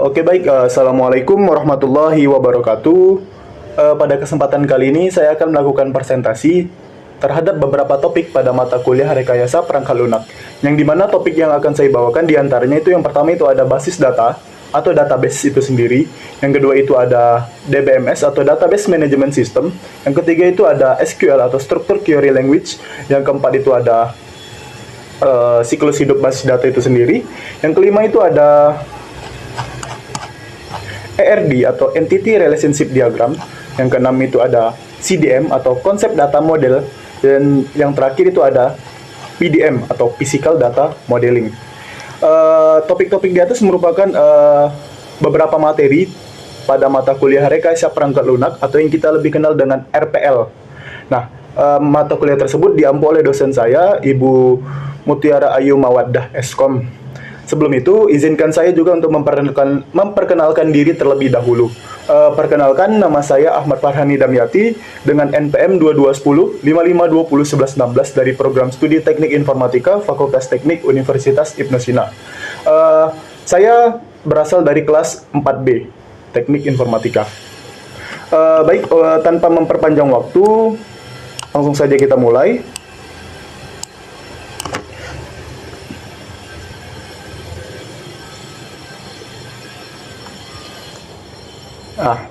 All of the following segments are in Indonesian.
Oke baik, Assalamualaikum warahmatullahi wabarakatuh. Pada kesempatan kali ini saya akan melakukan presentasi terhadap beberapa topik pada mata kuliah Rekayasa Perangkat Lunak. Yang dimana topik yang akan saya bawakan diantaranya itu yang pertama itu ada basis data atau database itu sendiri. Yang kedua itu ada DBMS atau Database Management System. Yang ketiga itu ada SQL atau Structured Query Language. Yang keempat itu ada siklus hidup basis data itu sendiri. Yang kelima itu ada ERD atau Entity Relationship Diagram. Yang keenam itu ada CDM atau Concept Data Model. Dan yang terakhir itu ada PDM atau Physical Data Modeling. Topik-topik di atas merupakan beberapa materi pada mata kuliah Rekayasa Perangkat Lunak atau yang kita lebih kenal dengan RPL. Nah, mata kuliah tersebut diampu oleh dosen saya, Ibu Mutiara Ayu Mawaddah Eskom. Sebelum itu, izinkan saya juga untuk memperkenalkan diri terlebih dahulu. Perkenalkan, nama saya Ahmad Farhani Damyati dengan NPM 2210 5520 1116 dari Program Studi Teknik Informatika Fakultas Teknik Universitas Ibnu Sina. Saya berasal dari kelas 4B, Teknik Informatika. Baik, tanpa memperpanjang waktu, langsung saja kita mulai. Nah,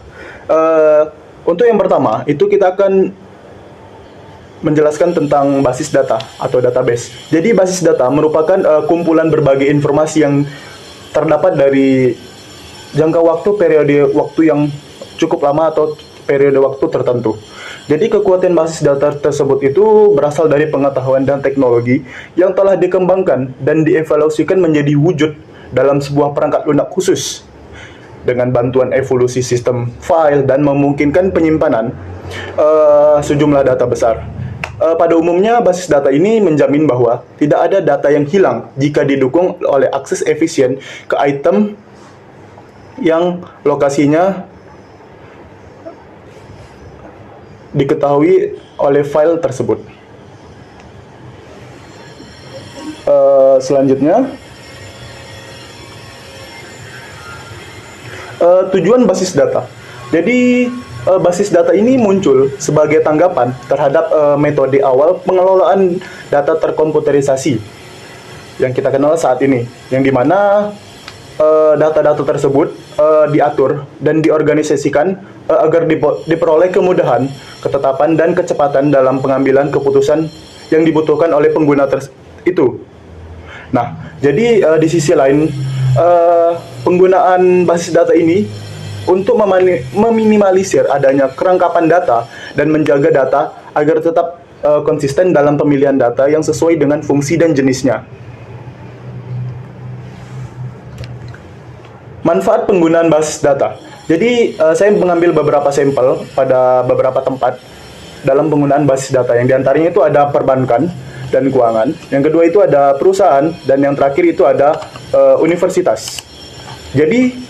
untuk yang pertama, itu kita akan menjelaskan tentang basis data atau database. Jadi basis data merupakan kumpulan berbagai informasi yang terdapat dari jangka waktu, periode waktu yang cukup lama atau periode waktu tertentu. Jadi kekuatan basis data tersebut itu berasal dari pengetahuan dan teknologi yang telah dikembangkan dan dievaluasikan menjadi wujud dalam sebuah perangkat lunak khusus dengan bantuan evolusi sistem file dan memungkinkan penyimpanan sejumlah data besar. Pada umumnya, basis data ini menjamin bahwa tidak ada data yang hilang jika didukung oleh akses efisien ke item yang lokasinya diketahui oleh file tersebut. Selanjutnya, tujuan basis data. Jadi, basis data ini muncul sebagai tanggapan terhadap metode awal pengelolaan data terkomputerisasi yang kita kenal saat ini, yang dimana data-data tersebut diatur dan diorganisasikan agar diperoleh kemudahan, ketetapan, dan kecepatan dalam pengambilan keputusan yang dibutuhkan oleh pengguna itu. Nah, jadi di sisi lain, penggunaan basis data ini untuk meminimalisir adanya kerangkapan data dan menjaga data agar tetap konsisten dalam pemilihan data yang sesuai dengan fungsi dan jenisnya. Manfaat penggunaan basis data. Jadi, saya mengambil beberapa sampel pada beberapa tempat dalam penggunaan basis data. Yang diantaranya itu ada perbankan dan keuangan. Yang kedua itu ada perusahaan. Dan yang terakhir itu ada universitas. Jadi,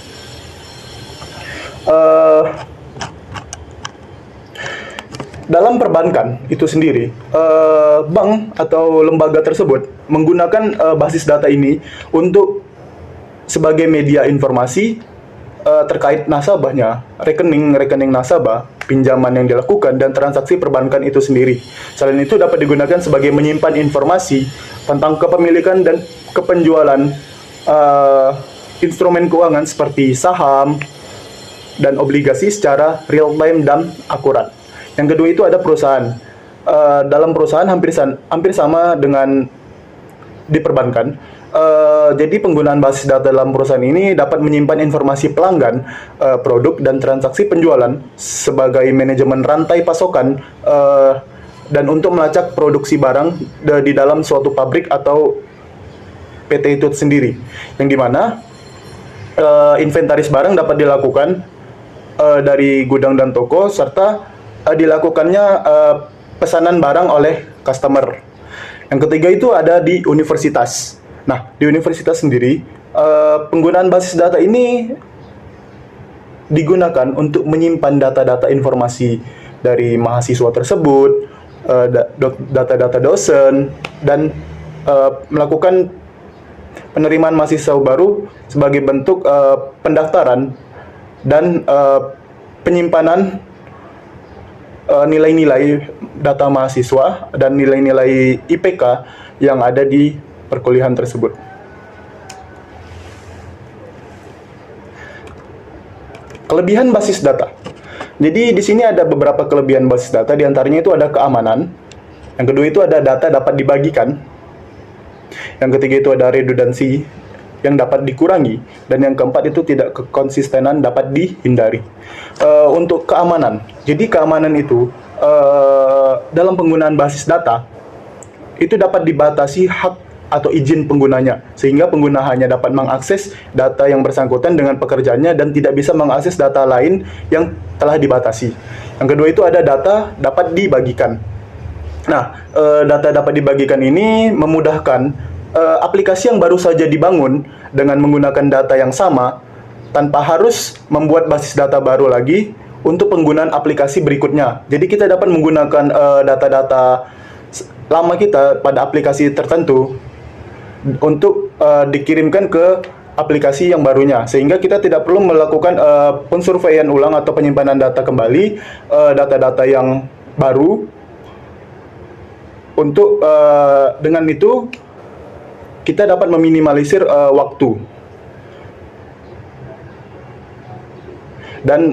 dalam perbankan itu sendiri, bank atau lembaga tersebut menggunakan basis data ini untuk sebagai media informasi terkait nasabahnya, rekening nasabah, pinjaman yang dilakukan, dan transaksi perbankan itu sendiri. Selain itu dapat digunakan sebagai menyimpan informasi tentang kepemilikan dan kepenjualan instrumen keuangan seperti saham dan obligasi secara real time dan akurat. Yang kedua itu ada perusahaan. Dalam perusahaan hampir sama dengan di perbankan. Jadi penggunaan basis data dalam perusahaan ini dapat menyimpan informasi pelanggan, produk, dan transaksi penjualan sebagai manajemen rantai pasokan dan untuk melacak produksi barang di dalam suatu pabrik atau PT itu sendiri. Yang dimana inventaris barang dapat dilakukan dari gudang dan toko serta dilakukannya pesanan barang oleh customer. Yang ketiga itu ada di universitas. Nah, di universitas sendiri, penggunaan basis data ini digunakan untuk menyimpan data-data informasi dari mahasiswa tersebut, data-data dosen, dan melakukan penerimaan mahasiswa baru sebagai bentuk pendaftaran dan penyimpanan nilai-nilai data mahasiswa dan nilai-nilai IPK yang ada di perkuliahan tersebut. Kelebihan basis data. Jadi di sini ada beberapa kelebihan basis data, di antaranya itu ada keamanan. Yang kedua itu ada data dapat dibagikan. Yang ketiga itu ada redundansi yang dapat dikurangi, dan yang keempat itu tidak kekonsistenan dapat dihindari. Untuk keamanan, jadi keamanan itu dalam penggunaan basis data itu dapat dibatasi hak atau izin penggunanya, sehingga pengguna hanya dapat mengakses data yang bersangkutan dengan pekerjaannya dan tidak bisa mengakses data lain yang telah dibatasi. Yang kedua itu ada data dapat dibagikan. Nah, data dapat dibagikan ini memudahkan aplikasi yang baru saja dibangun dengan menggunakan data yang sama tanpa harus membuat basis data baru lagi untuk penggunaan aplikasi berikutnya. Jadi kita dapat menggunakan data-data lama kita pada aplikasi tertentu untuk dikirimkan ke aplikasi yang barunya, sehingga kita tidak perlu melakukan pensurveian ulang atau penyimpanan data kembali data-data yang baru. Untuk dengan itu kita dapat meminimalisir waktu dan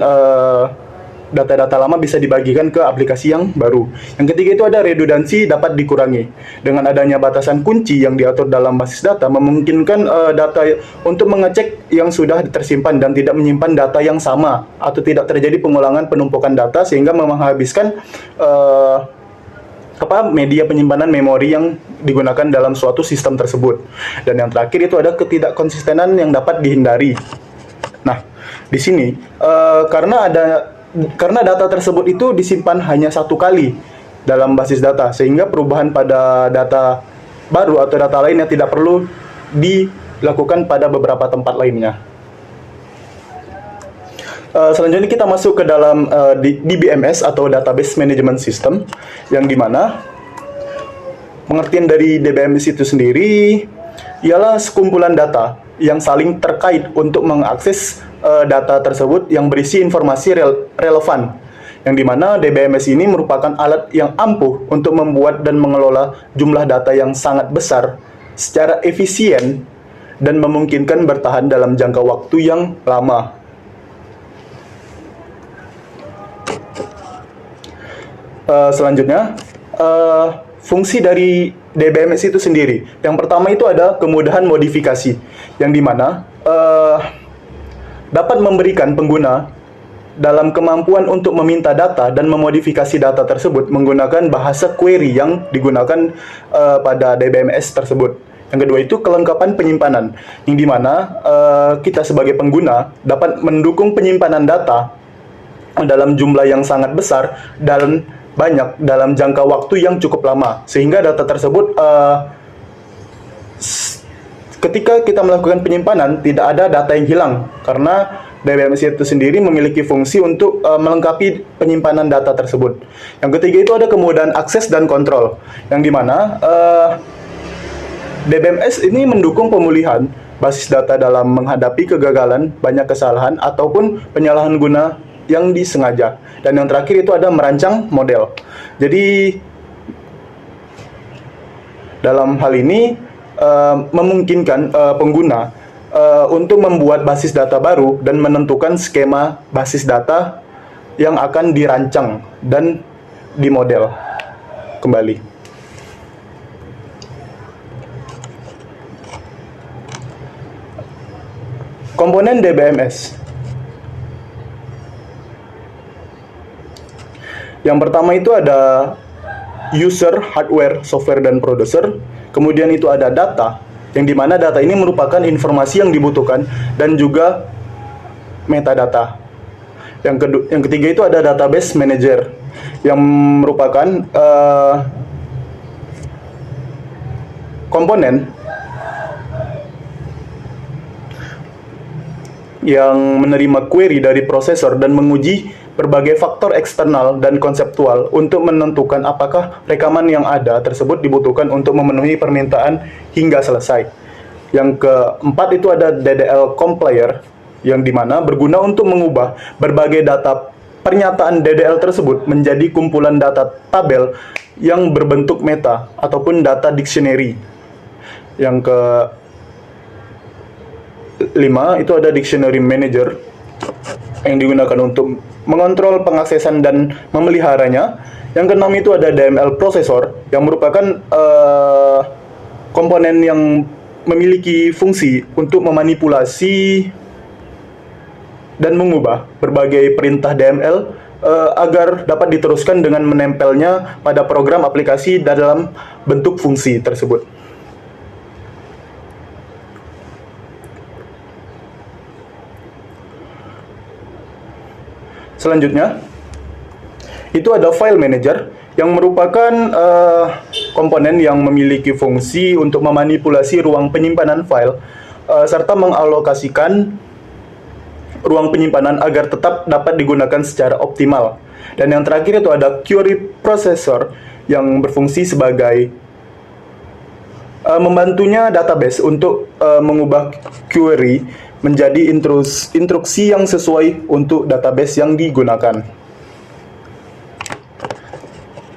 data-data lama bisa dibagikan ke aplikasi yang baru. Yang ketiga itu ada redundansi dapat dikurangi. Dengan adanya batasan kunci yang diatur dalam basis data, memungkinkan data untuk mengecek yang sudah tersimpan dan tidak menyimpan data yang sama, atau tidak terjadi pengulangan penumpukan data sehingga menghabiskan media penyimpanan memori yang digunakan dalam suatu sistem tersebut. Dan yang terakhir itu ada ketidakkonsistenan yang dapat dihindari. Nah, di sini karena data tersebut itu disimpan hanya satu kali dalam basis data, sehingga perubahan pada data baru atau data lain yang tidak perlu dilakukan pada beberapa tempat lainnya. Selanjutnya kita masuk ke dalam DBMS atau Database Management System, yang dimana pengertian dari DBMS itu sendiri ialah sekumpulan data yang saling terkait untuk mengakses data tersebut yang berisi informasi relevan, yang dimana DBMS ini merupakan alat yang ampuh untuk membuat dan mengelola jumlah data yang sangat besar secara efisien dan memungkinkan bertahan dalam jangka waktu yang lama. Selanjutnya, fungsi dari DBMS itu sendiri. Yang pertama itu ada kemudahan modifikasi, yang dimana dapat memberikan pengguna dalam kemampuan untuk meminta data dan memodifikasi data tersebut menggunakan bahasa query yang digunakan pada DBMS tersebut. Yang kedua itu kelengkapan penyimpanan, yang dimana kita sebagai pengguna dapat mendukung penyimpanan data dalam jumlah yang sangat besar dan banyak dalam jangka waktu yang cukup lama, sehingga data tersebut ketika kita melakukan penyimpanan tidak ada data yang hilang, karena DBMS itu sendiri memiliki fungsi untuk melengkapi penyimpanan data tersebut. Yang ketiga itu ada kemudahan akses dan kontrol, yang dimana DBMS ini mendukung pemulihan basis data dalam menghadapi kegagalan, banyak kesalahan ataupun penyalahan guna yang disengaja. Dan yang terakhir itu ada merancang model. Jadi dalam hal ini memungkinkan pengguna untuk membuat basis data baru dan menentukan skema basis data yang akan dirancang dan dimodel kembali. Komponen DBMS. Yang pertama itu ada user, hardware, software, dan producer. Kemudian itu ada data, yang dimana data ini merupakan informasi yang dibutuhkan dan juga metadata. Yang ketiga itu ada database manager, yang merupakan komponen yang menerima query dari prosesor dan menguji berbagai faktor eksternal dan konseptual untuk menentukan apakah rekaman yang ada tersebut dibutuhkan untuk memenuhi permintaan hingga selesai. Yang keempat itu ada DDL compiler, yang dimana berguna untuk mengubah berbagai data pernyataan DDL tersebut menjadi kumpulan data tabel yang berbentuk meta ataupun data dictionary. Yang kelima itu ada dictionary manager, yang digunakan untuk mengontrol pengaksesan dan memeliharanya. Yang keenam itu ada DML processor, yang merupakan komponen yang memiliki fungsi untuk memanipulasi dan mengubah berbagai perintah DML agar dapat diteruskan dengan menempelnya pada program aplikasi dalam bentuk fungsi tersebut. Selanjutnya, itu ada file manager, yang merupakan komponen yang memiliki fungsi untuk memanipulasi ruang penyimpanan file serta mengalokasikan ruang penyimpanan agar tetap dapat digunakan secara optimal. Dan yang terakhir itu ada query processor, yang berfungsi sebagai membantunya database untuk mengubah query menjadi instruksi yang sesuai untuk database yang digunakan.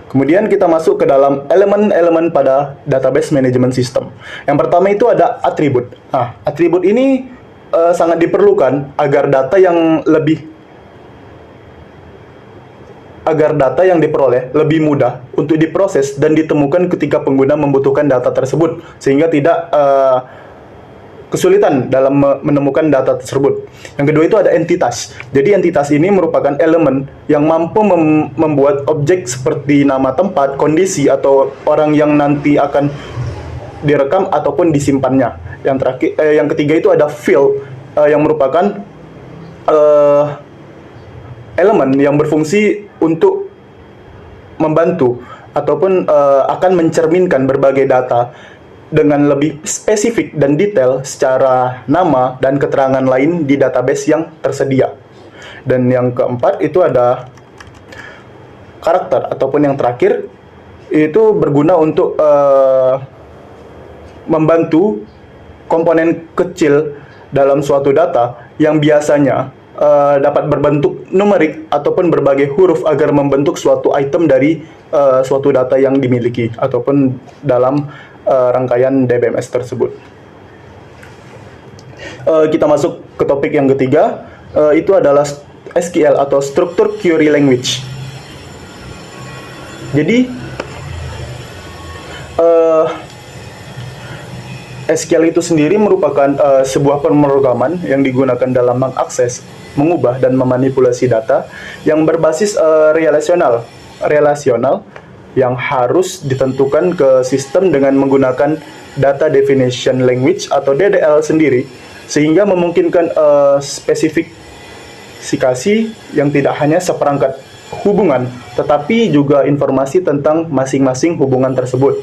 Kemudian kita masuk ke dalam elemen-elemen pada database management system. Yang pertama itu ada atribut. Nah, atribut ini sangat diperlukan agar data yang diperoleh lebih mudah untuk diproses dan ditemukan ketika pengguna membutuhkan data tersebut, sehingga tidak kesulitan dalam menemukan data tersebut. Yang kedua itu ada entitas. Jadi entitas ini merupakan elemen yang mampu membuat objek seperti nama tempat, kondisi, atau orang yang nanti akan direkam ataupun disimpannya. Yang ketiga itu ada field, yang merupakan elemen yang berfungsi untuk membantu ataupun akan mencerminkan berbagai data dengan lebih spesifik dan detail secara nama dan keterangan lain di database yang tersedia. Dan yang keempat itu ada karakter, ataupun yang terakhir itu berguna untuk membantu komponen kecil dalam suatu data yang biasanya dapat berbentuk numerik ataupun berbagai huruf agar membentuk suatu item dari suatu data yang dimiliki ataupun dalam rangkaian DBMS tersebut. Kita masuk ke topik yang ketiga, itu adalah SQL atau Structured Query Language. Jadi SQL itu sendiri merupakan sebuah pemrograman yang digunakan dalam mengakses, mengubah, dan memanipulasi data yang berbasis relasional yang harus ditentukan ke sistem dengan menggunakan Data Definition Language atau DDL sendiri, sehingga memungkinkan spesifikasi yang tidak hanya seperangkat hubungan, tetapi juga informasi tentang masing-masing hubungan tersebut.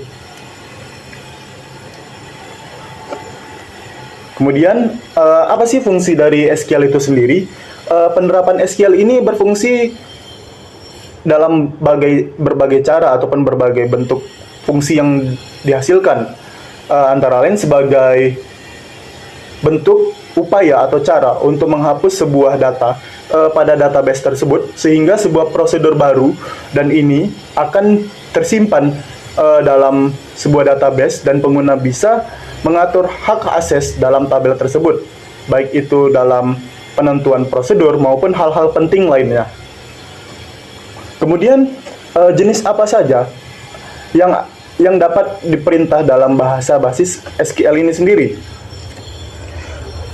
Kemudian, apa sih fungsi dari SQL itu sendiri? Penerapan SQL ini berfungsi dalam berbagai cara ataupun berbagai bentuk fungsi yang dihasilkan, antara lain sebagai bentuk upaya atau cara untuk menghapus sebuah data pada database tersebut, sehingga sebuah prosedur baru dan ini akan tersimpan dalam sebuah database dan pengguna bisa mengatur hak akses dalam tabel tersebut, baik itu dalam penentuan prosedur maupun hal-hal penting lainnya. Kemudian jenis apa saja yang dapat diperintah dalam bahasa basis SQL ini sendiri?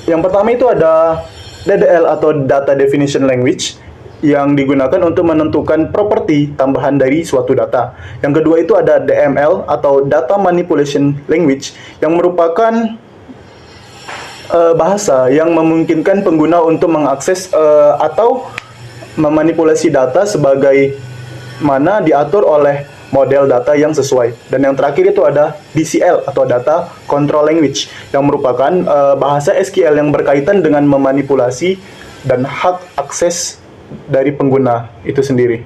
Yang pertama itu ada DDL atau Data Definition Language, yang digunakan untuk menentukan properti tambahan dari suatu data. Yang kedua itu ada DML atau Data Manipulation Language, yang merupakan bahasa yang memungkinkan pengguna untuk mengakses atau memanipulasi data sebagai mana diatur oleh model data yang sesuai. Dan yang terakhir itu ada DCL atau Data Control Language, yang merupakan bahasa SQL yang berkaitan dengan memanipulasi dan hak akses dari pengguna itu sendiri.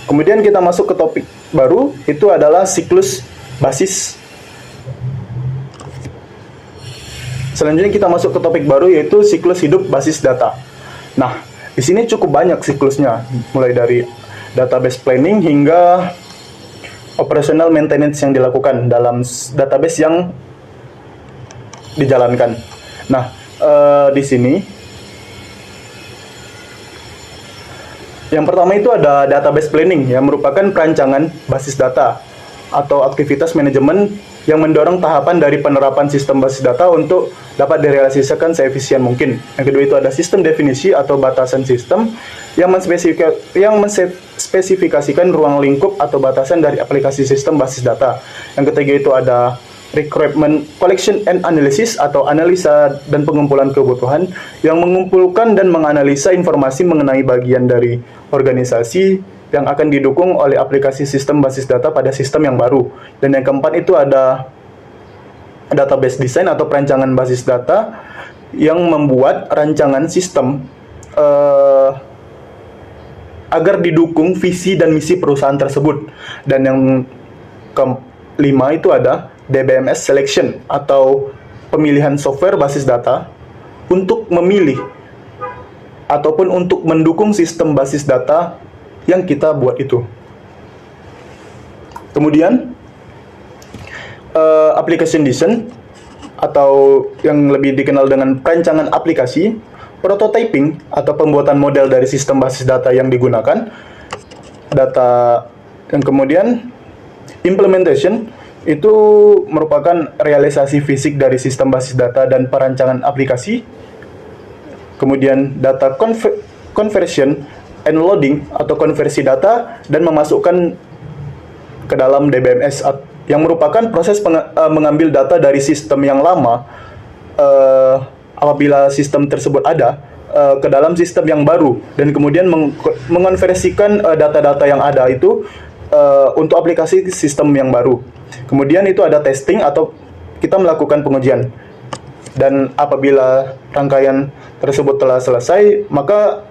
Kemudian kita masuk ke topik baru, itu adalah siklus basis. Selanjutnya kita masuk ke topik baru, yaitu siklus hidup basis data. Nah, di sini cukup banyak siklusnya, mulai dari database planning hingga operational maintenance yang dilakukan dalam database yang dijalankan. Nah, di sini yang pertama itu ada database planning yang merupakan perancangan basis data atau aktivitas manajemen yang mendorong tahapan dari penerapan sistem basis data untuk dapat direalisasikan seefisien mungkin. Yang kedua itu ada sistem definisi atau batasan sistem yang menspesifikasikan ruang lingkup atau batasan dari aplikasi sistem basis data. Yang ketiga itu ada requirement collection and analysis atau analisa dan pengumpulan kebutuhan yang mengumpulkan dan menganalisa informasi mengenai bagian dari organisasi yang akan didukung oleh aplikasi sistem basis data pada sistem yang baru. Dan yang keempat itu ada database design atau perancangan basis data yang membuat rancangan sistem agar didukung visi dan misi perusahaan tersebut. Dan yang kelima itu ada DBMS selection atau pemilihan software basis data untuk memilih ataupun untuk mendukung sistem basis data yang kita buat itu. Kemudian application design atau yang lebih dikenal dengan perancangan aplikasi, prototyping atau pembuatan model dari sistem basis data yang digunakan, data yang kemudian implementation itu merupakan realisasi fisik dari sistem basis data dan perancangan aplikasi. Kemudian data conversion and loading atau konversi data dan memasukkan ke dalam DBMS yang merupakan proses mengambil data dari sistem yang lama apabila sistem tersebut ada ke dalam sistem yang baru dan kemudian mengonversikan data-data yang ada itu untuk aplikasi sistem yang baru. Kemudian itu ada testing atau kita melakukan pengujian. Dan apabila rangkaian tersebut telah selesai, maka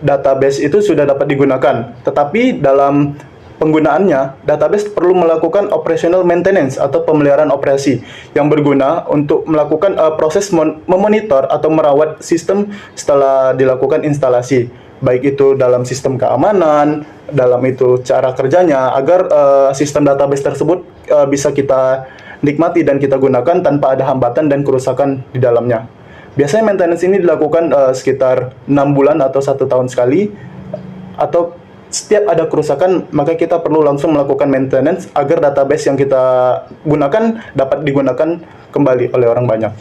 database itu sudah dapat digunakan. Tetapi dalam penggunaannya, database perlu melakukan operational maintenance atau pemeliharaan operasi yang berguna untuk melakukan proses memonitor atau merawat sistem setelah dilakukan instalasi. Baik itu dalam sistem keamanan, dalam itu cara kerjanya, agar sistem database tersebut bisa kita nikmati dan kita gunakan tanpa ada hambatan dan kerusakan di dalamnya. Biasanya maintenance ini dilakukan sekitar 6 bulan atau 1 tahun sekali, atau setiap ada kerusakan maka kita perlu langsung melakukan maintenance agar database yang kita gunakan dapat digunakan kembali oleh orang banyak.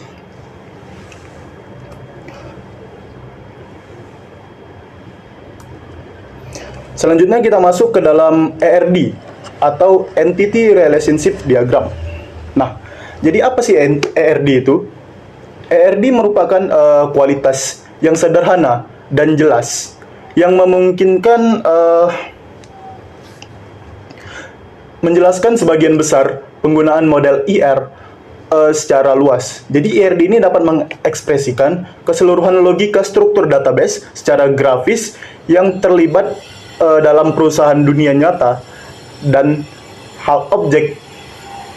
Selanjutnya kita masuk ke dalam ERD atau Entity Relationship Diagram. Nah, jadi apa sih ERD itu? ERD merupakan kualitas yang sederhana dan jelas yang memungkinkan menjelaskan sebagian besar penggunaan model IR secara luas. Jadi ERD ini dapat mengekspresikan keseluruhan logika struktur database secara grafis yang terlibat dalam perusahaan dunia nyata dan hal objek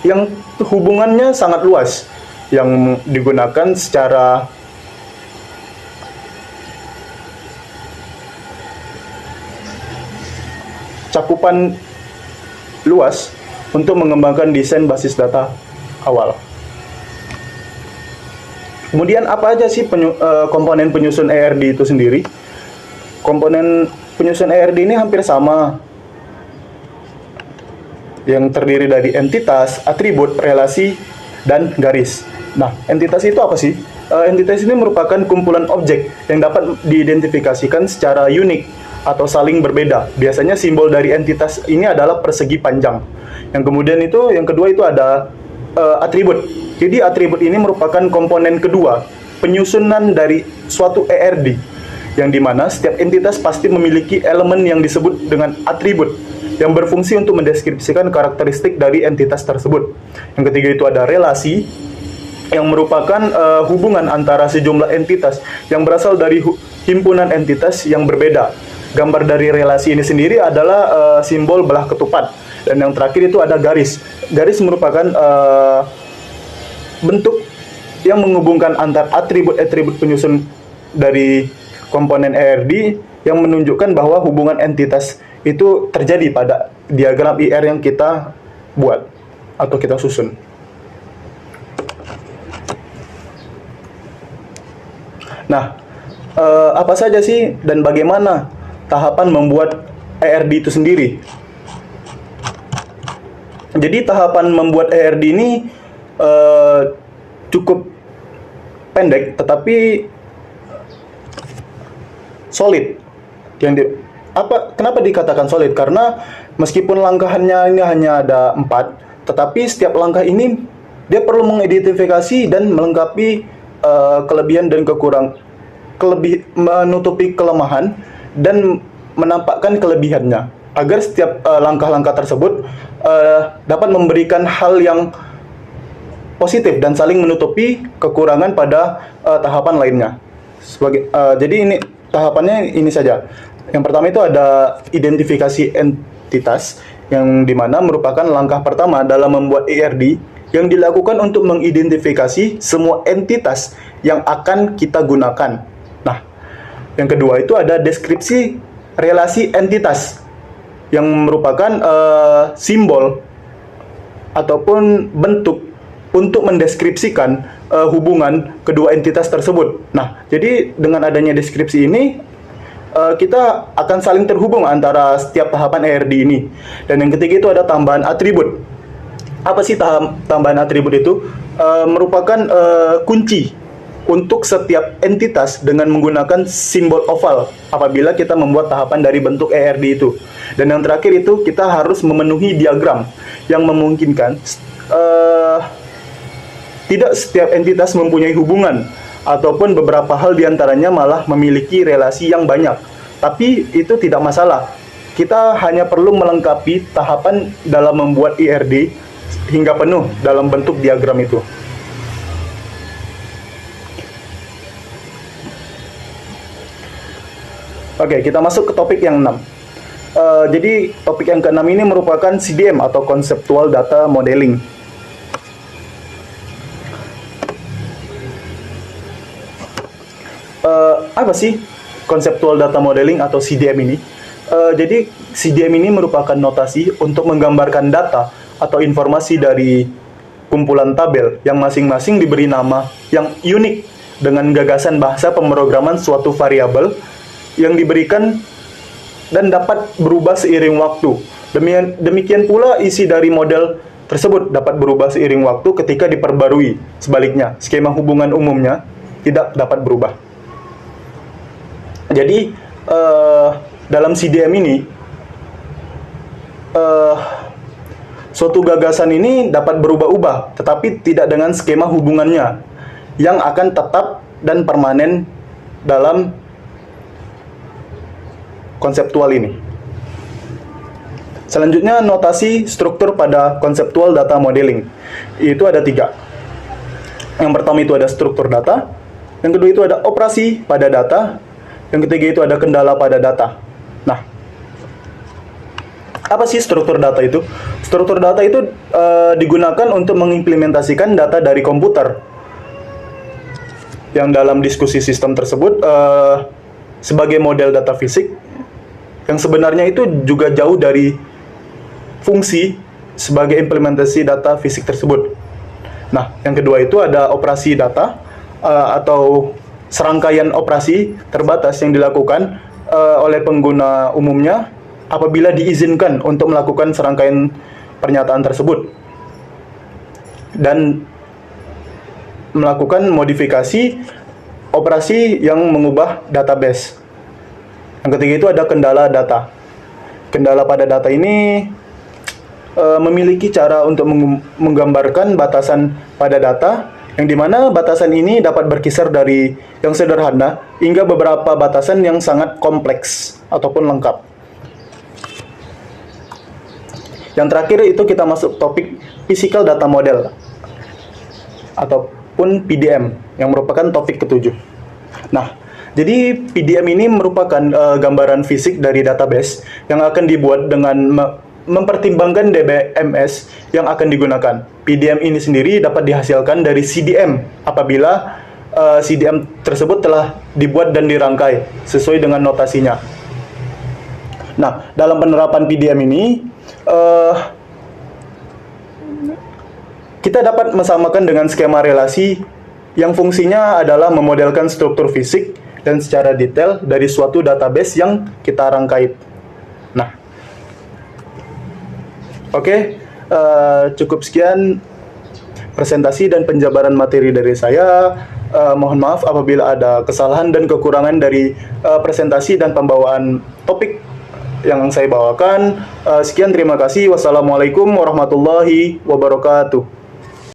yang hubungannya sangat luas yang digunakan secara cakupan luas untuk mengembangkan desain basis data awal. Kemudian apa aja sih komponen penyusun ERD itu sendiri? Komponen penyusun ERD ini hampir sama, yang terdiri dari entitas, atribut, relasi, dan garis. Nah, entitas itu apa sih? Entitas ini merupakan kumpulan objek yang dapat diidentifikasikan secara unik atau saling berbeda. Biasanya simbol dari entitas ini adalah persegi panjang. Yang kemudian itu, yang kedua itu ada atribut. Jadi atribut ini merupakan komponen kedua penyusunan dari suatu ERD, yang dimana setiap entitas pasti memiliki elemen yang disebut dengan atribut yang berfungsi untuk mendeskripsikan karakteristik dari entitas tersebut. Yang ketiga itu ada relasi, yang merupakan hubungan antara sejumlah entitas yang berasal dari himpunan entitas yang berbeda gambar dari relasi ini sendiri adalah simbol belah ketupat. Dan yang terakhir itu ada garis. Garis merupakan bentuk yang menghubungkan antar atribut-atribut penyusun dari komponen ERD yang menunjukkan bahwa hubungan entitas itu terjadi pada diagram IR yang kita buat atau kita susun. Nah, apa saja sih dan bagaimana tahapan membuat ERD itu sendiri? Jadi tahapan membuat ERD ini cukup pendek tetapi solid. Kenapa dikatakan solid? Karena meskipun langkahnya ini hanya ada 4, tetapi setiap langkah ini dia perlu mengidentifikasi dan melengkapi kelebihan dan menutupi kelemahan dan menampakkan kelebihannya, agar setiap langkah-langkah tersebut dapat memberikan hal yang positif dan saling menutupi kekurangan pada tahapan lainnya. Jadi ini tahapannya ini saja. Yang pertama itu ada identifikasi entitas, yang dimana merupakan langkah pertama dalam membuat ERD yang dilakukan untuk mengidentifikasi semua entitas yang akan kita gunakan. Nah, yang kedua itu ada deskripsi relasi entitas, yang merupakan simbol ataupun bentuk untuk mendeskripsikan hubungan kedua entitas tersebut. Nah, jadi dengan adanya deskripsi ini, kita akan saling terhubung antara setiap tahapan ERD ini. Dan yang ketiga itu ada tambahan atribut. Apa sih tambahan atribut itu? Merupakan kunci untuk setiap entitas dengan menggunakan simbol oval apabila kita membuat tahapan dari bentuk ERD itu. Dan yang terakhir itu kita harus memenuhi diagram yang memungkinkan tidak setiap entitas mempunyai hubungan, ataupun beberapa hal diantaranya malah memiliki relasi yang banyak. Tapi itu tidak masalah. Kita hanya perlu melengkapi tahapan dalam membuat ERD hingga penuh dalam bentuk diagram itu. Oke, kita masuk ke topik yang 6. Jadi topik yang ke-6 ini merupakan CDM atau Conceptual Data Modeling. Apa sih Conceptual Data Modeling atau CDM ini? Jadi CDM ini merupakan notasi untuk menggambarkan data atau informasi dari kumpulan tabel yang masing-masing diberi nama yang unik dengan gagasan bahasa pemrograman suatu variabel yang diberikan dan dapat berubah seiring waktu. Demikian pula isi dari model tersebut dapat berubah seiring waktu ketika diperbarui. Sebaliknya, skema hubungan umumnya tidak dapat berubah. Jadi, dalam CDM ini, suatu gagasan ini dapat berubah-ubah, tetapi tidak dengan skema hubungannya yang akan tetap dan permanen dalam konseptual ini. Selanjutnya, notasi struktur pada Conceptual Data Modeling. Itu ada 3. Yang pertama itu ada struktur data, yang kedua itu ada operasi pada data, yang ketiga itu ada kendala pada data. Nah, apa sih struktur data itu? Struktur data itu digunakan untuk mengimplementasikan data dari komputer, yang dalam diskusi sistem tersebut sebagai model data fisik, yang sebenarnya itu juga jauh dari fungsi sebagai implementasi data fisik tersebut. Nah, yang kedua itu ada operasi data atau serangkaian operasi terbatas yang dilakukan oleh pengguna umumnya apabila diizinkan untuk melakukan serangkaian pernyataan tersebut dan melakukan modifikasi operasi yang mengubah database. Yang ketiga itu ada kendala data. Kendala pada data ini memiliki cara untuk menggambarkan batasan pada data, yang dimana batasan ini dapat berkisar dari yang sederhana hingga beberapa batasan yang sangat kompleks ataupun lengkap. Yang terakhir itu kita masuk topik Physical Data Model ataupun PDM, yang merupakan topik ke-7. Nah, Jadi PDM ini merupakan gambaran fisik dari database yang akan dibuat dengan mempertimbangkan DBMS yang akan digunakan. PDM ini sendiri dapat dihasilkan dari CDM apabila CDM tersebut telah dibuat dan dirangkai sesuai dengan notasinya. Nah, dalam penerapan PDM ini kita dapat mensamakan dengan skema relasi yang fungsinya adalah memodelkan struktur fisik dan secara detail dari suatu database yang kita rangkai. Nah, oke, cukup sekian presentasi dan penjabaran materi dari saya. Mohon maaf apabila ada kesalahan dan kekurangan dari presentasi dan pembawaan topik yang saya bawakan. Sekian, terima kasih. Wassalamualaikum warahmatullahi wabarakatuh.